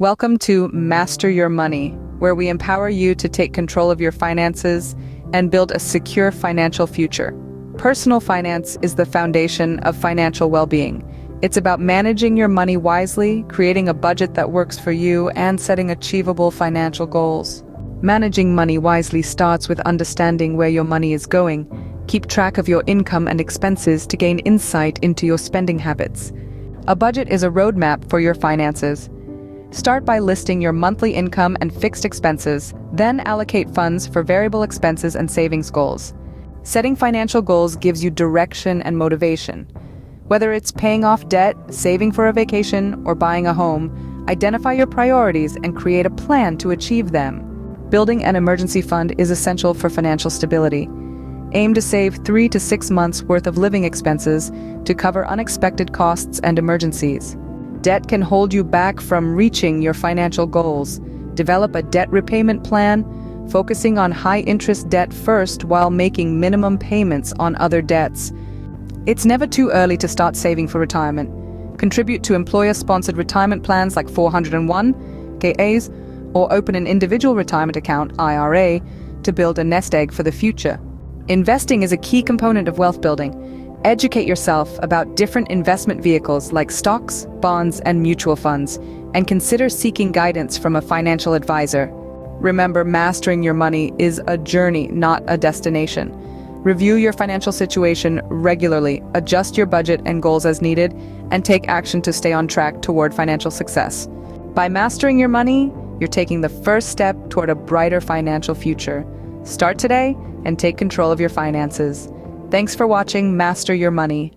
Welcome to Master Your Money, where we empower you to take control of your finances and build a secure financial future. Personal finance is the foundation of financial well-being. It's about managing your money wisely, creating a budget that works for you, and setting achievable financial goals. Managing money wisely starts with understanding where your money is going. Keep track of your income and expenses to gain insight into your spending habits. A budget is a roadmap for your finances. Start by listing your monthly income and fixed expenses, then allocate funds for variable expenses and savings goals. Setting financial goals gives you direction and motivation. Whether it's paying off debt, saving for a vacation, or buying a home, identify your priorities and create a plan to achieve them. Building an emergency fund is essential for financial stability. Aim to save 3 to 6 months' worth of living expenses to cover unexpected costs and emergencies. Debt can hold you back from reaching your financial goals. Develop a debt repayment plan, focusing on high-interest debt first while making minimum payments on other debts. It's never too early to start saving for retirement. Contribute to employer-sponsored retirement plans like 401(k)s, or open an individual retirement account (IRA) to build a nest egg for the future. Investing is a key component of wealth building. Educate yourself about different investment vehicles like stocks, bonds, and mutual funds, and consider seeking guidance from a financial advisor. Remember, mastering your money is a journey, not a destination. Review your financial situation regularly, adjust your budget and goals as needed, and take action to stay on track toward financial success. By mastering your money, you're taking the first step toward a brighter financial future. Start today and take control of your finances. Thanks for watching Master Your Money.